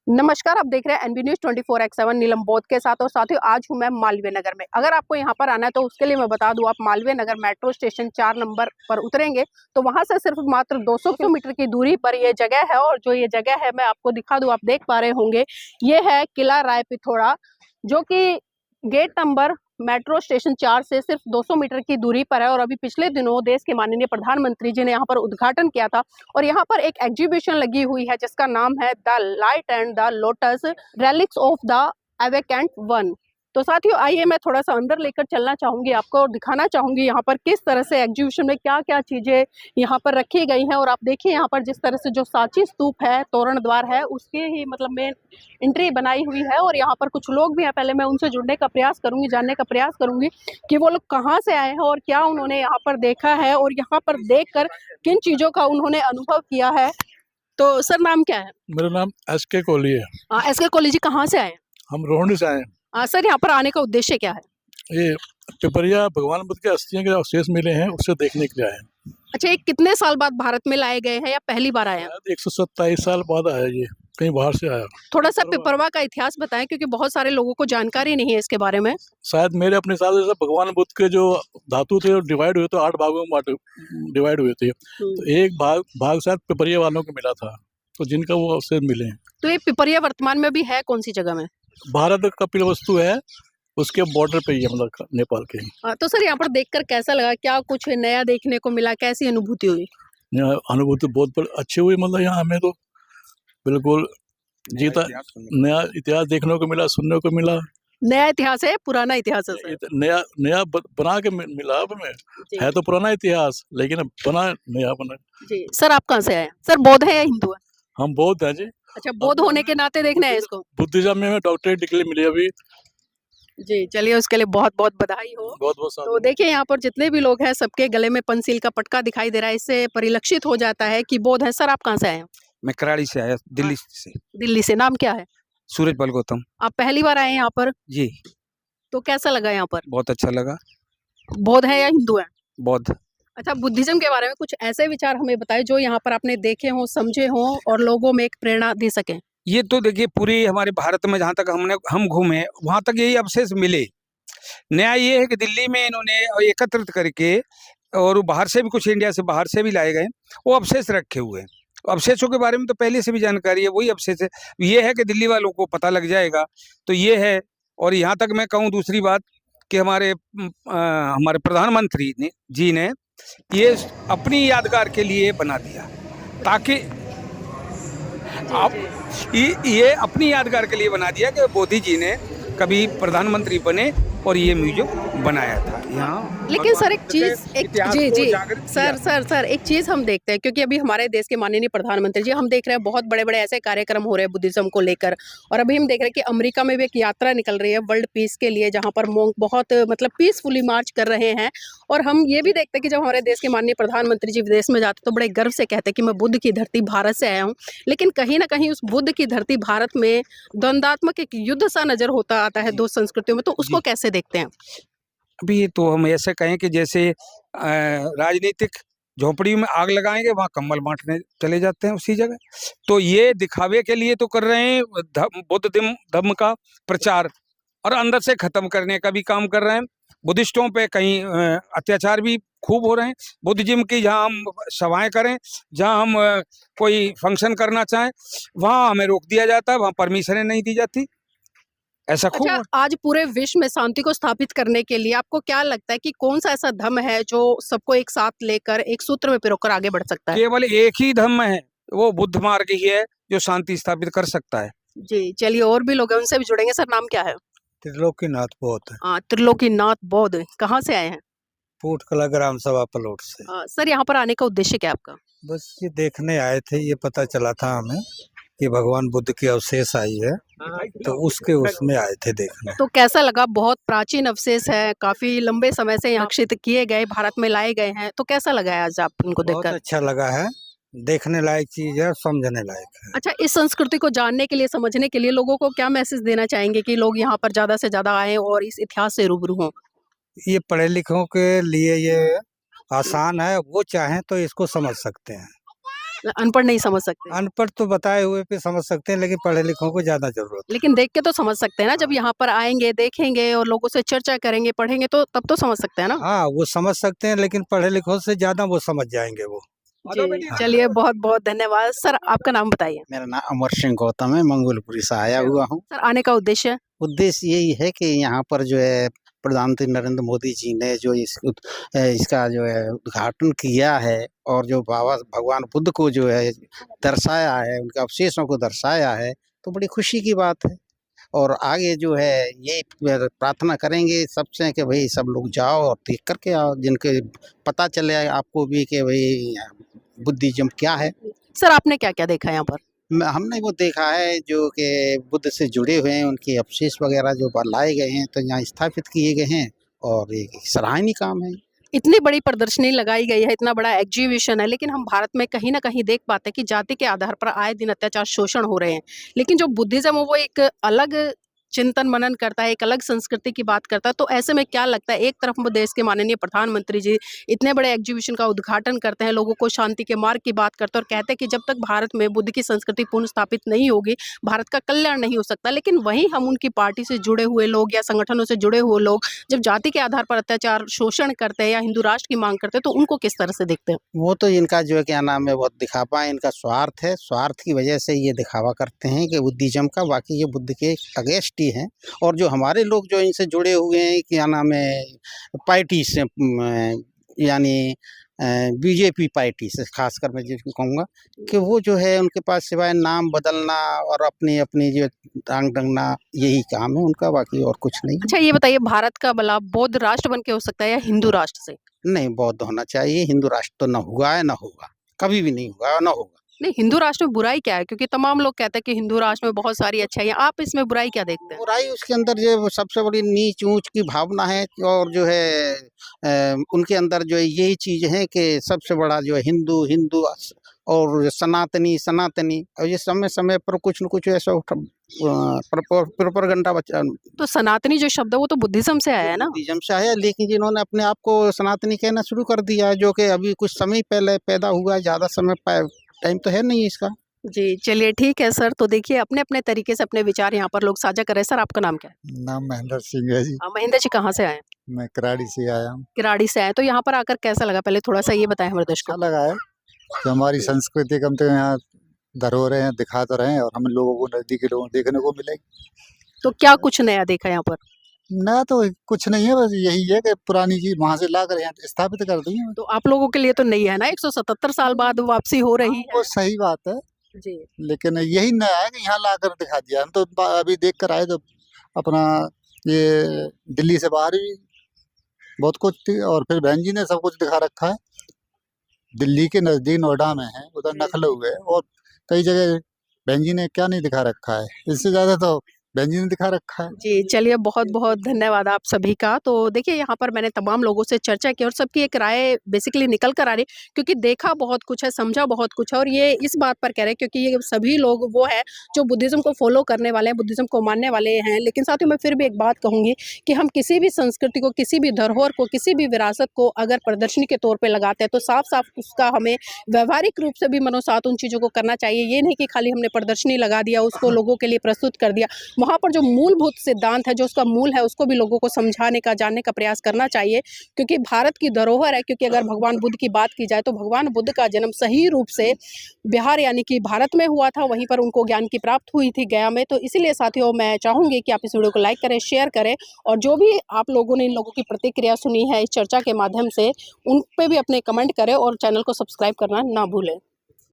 नमस्कार, आप देख रहे हैं एनबी न्यूज़ 24/7 नीलम बोध के साथ। और साथियों, आज हूं मैं मालवीय नगर में। अगर आपको यहां पर आना है तो उसके लिए मैं बता दूं, आप Malviya Nagar metro station 4 number पर उतरेंगे तो वहां से सिर्फ मात्र 200 मीटर की दूरी पर ये जगह है। और जो ये जगह है मैं आपको दिखा दूं, आप देख पा रहे होंगे, ये है किला राय पिथौरा, जो कि गेट नंबर मेट्रो स्टेशन 4 से सिर्फ 200 मीटर की दूरी पर है। और अभी पिछले दिनों देश के माननीय प्रधानमंत्री जी ने यहाँ पर उद्घाटन किया था। और यहाँ पर एक एग्जीबिशन लगी हुई है जिसका नाम है the light and the lotus relics of the अवेकेंट one. तो साथियों, आइए मैं थोड़ा सा अंदर लेकर चलना चाहूंगी आपको और दिखाना चाहूंगी यहाँ पर किस तरह से एग्जीबिशन में क्या क्या चीजें यहाँ पर रखी गई हैं। और आप देखिए यहाँ पर जिस तरह से जो सांची स्तूप है, तोरण द्वार है, उसके ही मतलब मेन एंट्री बनाई हुई है। और यहाँ पर कुछ लोग भी हैं, पहले मैं उनसे जुड़ने का प्रयास करूंगी, जानने का प्रयास करूंगी कि वो लोग कहाँ से आए हैं और क्या उन्होंने यहाँ पर देखा है और यहाँ पर देखकर किन चीजों का उन्होंने अनुभव किया है। तो सर, नाम क्या है? मेरा नाम एस.के. कोहली है। एस.के. कोहली जी, कहाँ से आए हैं? हम रोहनी से आए हैं। सर, यहाँ पर आने का उद्देश्य क्या है? ये पिपरिया भगवान बुद्ध के अस्थियां के अवशेष मिले हैं, उससे देखने के लिए आए हैं। अच्छा, ये कितने साल बाद भारत में लाए गए हैं या पहली बार आए हैं? 127 साल बाद आया, ये कहीं बाहर से आया। थोड़ा सा पिपरवा का इतिहास बताएं, क्योंकि बहुत सारे लोगों को जानकारी नहीं है इसके बारे में। शायद मेरे अपने हिसाब से भगवान बुद्ध के जो धातु थे डिवाइड हुए, तो 8 भागों में डिवाइड हुए थे। तो एक भाग शायद पिपरिया वालों को मिला था, तो जिनका वो अवशेष मिले हैं। तो ये पिपरिया वर्तमान में भी है कौन सी जगह में? भारत का कपिल वस्तु है, उसके बॉर्डर पे ही है, मतलब नेपाल के। तो सर, यहाँ पर देखकर कैसा लगा? क्या कुछ नया देखने को मिला? कैसी अनुभूति हुई? अनुभूति बहुत अच्छी हुई। मतलब यहाँ हमें तो बिल्कुल जीता नया इतिहास देखने को मिला, सुनने को मिला। नया इतिहास है, पुराना इतिहास है सर? नया बना के मिला। अब हमें है तो पुराना इतिहास, लेकिन अब नया बना जी। सर, आप कहाँ से आए? सर, बौद्ध है या हिंदू है? हम बौद्ध हैं जी। अच्छा, बौद्ध होने के नाते देखना है इसको? बुद्धिज्म में हमें डॉक्टरेट डिग्री मिली अभी जी। चलिए, उसके लिए बहुत बहुत बधाई हो। बहुत बहुत तो देखिए, यहाँ पर जितने भी लोग हैं सबके गले में पंसील का पटका दिखाई दे रहा है। इससे परिलक्षित हो जाता है कि बौद्ध है। सर, आप कहाँ से आए हैं? मैं कराड़ी से आया, दिल्ली से। दिल्ली से। नाम क्या है? सूरज बल गौतम आप पहली बार आए हैं यहाँ पर? जी। तो कैसा लगा यहाँ पर? बहुत अच्छा लगा। बौद्ध है या हिंदू है? बौद्ध। अच्छा, बुद्धिज्म के बारे में कुछ ऐसे विचार हमें बताएं जो यहाँ पर आपने देखे हों, समझे हों और लोगों में एक प्रेरणा दे सकें। ये तो देखिए, पूरी हमारे भारत में जहाँ तक हम घूमे वहां तक यही अवशेष मिले। नया ये है कि दिल्ली में इन्होंने एकत्रित करके, और बाहर से भी कुछ, इंडिया से बाहर से भी लाए गए, वो अवशेष रखे हुए हैं। अवशेषों के बारे में तो पहले से भी जानकारी है, वही अवशेष है। ये है कि दिल्ली वालों को पता लग जाएगा, तो ये है। और यहाँ तक मैं कहूँ दूसरी बात कि हमारे प्रधानमंत्री जी ने ये अपनी यादगार के लिए बना दिया, ताकि आप ये अपनी यादगार के लिए बना दिया कि मोदी जी ने कभी प्रधानमंत्री बने और ये म्यूजियम बनाया था यहाँ। लेकिन सर, एक चीज जी सर, एक चीज हम देखते हैं, क्योंकि अभी हमारे देश के माननीय प्रधानमंत्री जी, हम देख रहे हैं बहुत बड़े बड़े ऐसे कार्यक्रम हो रहे हैं बुद्धिज्म को लेकर। और अभी हम देख रहे हैं कि अमेरिका में भी एक यात्रा निकल रही है वर्ल्ड पीस के लिए, जहाँ पर मोंग बहुत मतलब पीसफुली मार्च कर रहे हैं। और हम ये भी देखते हैं कि जब हमारे देश के माननीय प्रधानमंत्री जी विदेश में जाते तो बड़े गर्व से कहते हैं कि मैं बुद्ध की धरती भारत से आया हूँ। लेकिन कहीं ना कहीं उस बुद्ध की धरती भारत में द्वंद्वात्मक एक युद्ध सा नजर होता आता है दो संस्कृतियों में। तो उसको कैसे देखते हैं? अभी तो हम ऐसे कहें कि जैसे राजनीतिक झोपड़ी में आग लगाएंगे, वहां कम्बल बांटने चले जाते हैं उसी जगह। तो ये दिखावे के लिए तो कर रहे हैं, बुद्ध धम्म का प्रचार, और अंदर से खत्म करने का भी काम कर रहे हैं। बुद्धिस्टों पे कहीं अत्याचार भी खूब हो रहे हैं। बुद्धिज्म की जहां हम सभाएं करें, जहां हम कोई फंक्शन करना चाहें, वहां हमें रोक दिया जाता है, वहां परमिशनें नहीं दी जाती। ऐसा खूब। अच्छा, आज पूरे विश्व में शांति को स्थापित करने के लिए आपको क्या लगता है कि कौन सा ऐसा धर्म है जो सबको एक साथ लेकर एक सूत्र में पिरोकर आगे बढ़ सकता है? केवल एक ही धर्म है, वो बुद्ध मार्ग ही है जो शांति स्थापित कर सकता है। जी। चलिए, और भी लोग हैं, उनसे भी जुड़ेंगे। सर, नाम क्या है? त्रिलोकीनाथ बौद्ध। त्रिलोकीनाथ बौद्ध। कहाँ से आए हैं? पुटकला ग्राम सभा पलोट से। सर, यहाँ पर आने का उद्देश्य क्या है आपका? बस ये देखने आए थे, ये पता चला था हमें कि भगवान बुद्ध की अवशेष आई है, तो उसमें आए थे देखने। तो कैसा लगा? बहुत प्राचीन अवशेष है, काफी लंबे समय से यहाँ विकसित किए गए, भारत में लाए गए हैं। तो कैसा लगा है आज आप इनको देखकर? बहुत अच्छा लगा है, देखने लायक चीज है, समझने लायक है। अच्छा, इस संस्कृति को जानने के लिए, समझने के लिए लोगों को क्या मैसेज देना चाहेंगे कि लोग यहाँ पर ज्यादा से ज्यादा आए और इस इतिहास से रूबरू हों? ये पढ़े लिखों के लिए ये आसान है, वो चाहें तो इसको समझ सकते हैं। अनपढ़ नहीं समझ सकते, अनपढ़ तो बताए हुए पे समझ सकते हैं, लेकिन पढ़े लिखों को ज्यादा जरूरत है। लेकिन देख के तो समझ सकते हैं ना, जब यहाँ पर आएंगे, देखेंगे और लोगों से चर्चा करेंगे, पढ़ेंगे तो तब तो समझ सकते हैं ना। हाँ, वो समझ सकते हैं, लेकिन पढ़े लिखों से ज्यादा वो समझ जाएंगे वो। जी, चलिए बहुत बहुत धन्यवाद सर। आपका नाम बताइए। मेरा नाम अमर सिंह गौतम है, मंगोलपुरी से आया हुआ हूँ। सर आने का उद्देश्य? उद्देश्य यही है कि यहाँ पर जो है प्रधानमंत्री नरेंद्र मोदी जी ने जो इसका जो है उद्घाटन किया है और जो बाबा भगवान बुद्ध को जो है दर्शाया है, उनके अवशेषों को दर्शाया है, तो बड़ी खुशी की बात है। और आगे जो है ये प्रार्थना करेंगे सबसे कि भाई सब लोग जाओ और देख करके आओ, जिनके पता चले आपको भी कि भाई बुद्धिज्म क्या है। सर आपने क्या क्या देखा यहाँ पर? हमने वो देखा है जो कि बुद्ध से जुड़े हुए हैं, उनके अवशेष वगैरह जो लाए गए हैं तो यहाँ स्थापित किए गए हैं, और ये सराहनीय काम है। इतनी बड़ी प्रदर्शनी लगाई गई है, इतना बड़ा एग्जीबिशन है, लेकिन हम भारत में कहीं ना कहीं देख पाते हैं कि जाति के आधार पर आए दिन अत्याचार शोषण हो रहे हैं। लेकिन जो बुद्धिज्म है वो एक अलग चिंतन मनन करता है, एक अलग संस्कृति की बात करता है। तो ऐसे में क्या लगता है, एक तरफ वो देश के माननीय प्रधानमंत्री जी इतने बड़े एग्जीबिशन का उद्घाटन करते हैं, लोगों को शांति के मार्ग की बात करते हैं और कहते हैं कि जब तक भारत में बुद्ध की संस्कृति पुनः स्थापित नहीं होगी, भारत का कल्याण नहीं हो सकता। लेकिन वहीं हम उनकी पार्टी से जुड़े हुए लोग या संगठनों से जुड़े हुए लोग जब जाति के आधार पर अत्याचार शोषण करते हैं या हिंदू राष्ट्र की मांग करते हैं, तो उनको किस तरह से देखते हैं? वो तो इनका जो है क्या नाम है, बहुत दिखावा है, इनका स्वार्थ है, स्वार्थ की वजह से ये दिखावा करते हैं कि बुद्धिज्म का, बाकी ये बुद्ध के अगेंस्ट ही हैं। और जो हमारे लोग जो इनसे जुड़े हुए हैं क्या नाम है, पार्टी से, यानी बीजेपी पार्टी से खासकर मैं जिसको कहूँगा कि वो जो है उनके पास सिवाय नाम बदलना और अपनी अपनी जो टांग टंगना, यही काम है उनका, बाकी और कुछ नहीं। अच्छा ये बताइए, भारत का भला बौद्ध राष्ट्र बन के हो सकता है या हिंदू राष्ट्र से? नहीं, बौद्ध होना चाहिए, हिंदू राष्ट्र तो न हुआ है, न होगा, कभी भी नहीं हुआ, न होगा। नहीं, हिंदू राष्ट्र में बुराई क्या है? क्योंकि तमाम लोग कहते हैं कि हिंदू राष्ट्र में बहुत सारी अच्छाइयाँ, आप इसमें बुराई क्या देखते हैं? बुराई उसके अंदर जो सबसे बड़ी नीच ऊंच की भावना है, और जो है उनके अंदर जो है यही चीज है कि सबसे बड़ा जो है हिंदू हिंदू और सनातनी सनातनी, और ये समय समय पर कुछ न कुछ ऐसा प्रोपेगेंडा बच्चा। तो सनातनी जो शब्द है वो तो बुद्धिज्म से आया है ना? बुद्धिज्म से आया, लेकिन जिन्होंने अपने आप को सनातनी कहना शुरू कर दिया है, जो कि अभी कुछ समय पहले पैदा हुआ है, ज्यादा समय टाइम तो है नहीं इसका। जी, चलिए ठीक है सर। तो देखिए अपने अपने तरीके से अपने विचार यहाँ पर लोग साझा कर रहे हैं। सर आपका नाम क्या है? नाम महेंद्र सिंह है जी। महेंद्र जी कहाँ से आए हैं? मैं कराड़ी से आया हूँ। किराड़ी से आए। तो यहाँ पर आकर कैसा लगा, पहले थोड़ा सा ये बताएं हमारे दर्शकों अच्छा लगा है कि हमारी संस्कृति कम तो यहाँ धरोहरें हैं, दिखा तो रहे हैं, और हम लोगों को नजदीकी लोगों को देखने को मिलेगी। तो क्या कुछ नया देखा यहाँ पर? ना तो कुछ नहीं है, बस यही है कि पुरानी चीज वहां से ला कर यहाँ स्थापित कर दी है। तो आप लोगों के लिए तो नहीं है ना, 177 साल बाद वापसी हो रही है। वो सही बात है, जी लेकिन यही नया है कि यहाँ ला कर दिखा दिया। हम तो अभी देख कर आए, तो अपना ये दिल्ली से बाहर भी बहुत कुछ थी, और फिर बहन जी ने सब कुछ दिखा रखा है। दिल्ली के नजदीक नोएडा में है, उधर लखनऊ है, और कई जगह बहन जी ने क्या नहीं दिखा रखा है, इससे ज्यादा तो बहन जी ने दिखा रखा है। जी, चलिए बहुत बहुत धन्यवाद आप सभी का। तो देखिए यहाँ पर मैंने तमाम लोगों से चर्चा की और सबकी एक राय बेसिकली निकल कर आ रही, क्योंकि देखा बहुत कुछ है, समझा बहुत कुछ है, और ये इस बात पर कह रहे हैं क्योंकि ये सभी लोग वो है जो बुद्धिज्म को फॉलो करने वाले हैं, बुद्धिज्म को मानने वाले हैं। लेकिन साथ ही मैं फिर भी एक बात कहूँगी कि हम किसी भी संस्कृति को, किसी भी धरोहर को, किसी भी विरासत को अगर प्रदर्शनी के तौर पर लगाते हैं तो साफ साफ उसका हमें व्यवहारिक रूप से भी मनोसात उन चीज़ों को करना चाहिए। ये नहीं कि खाली हमने प्रदर्शनी लगा दिया, उसको लोगों के लिए प्रस्तुत कर दिया। वहाँ पर जो मूलभूत सिद्धांत है, जो उसका मूल है, उसको भी लोगों को समझाने का, जानने का प्रयास करना चाहिए, क्योंकि भारत की धरोहर है। क्योंकि अगर भगवान बुद्ध की बात की जाए तो भगवान बुद्ध का जन्म सही रूप से बिहार यानी कि भारत में हुआ था, वहीं पर उनको ज्ञान की प्राप्त हुई थी गया में। तो इसीलिए साथियों मैं चाहूँगी कि आप इस वीडियो को लाइक करें, शेयर करें, और जो भी आप लोगों ने इन लोगों की प्रतिक्रिया सुनी है इस चर्चा के माध्यम से, उन पर भी अपने कमेंट करें और चैनल को सब्सक्राइब करना ना भूलें।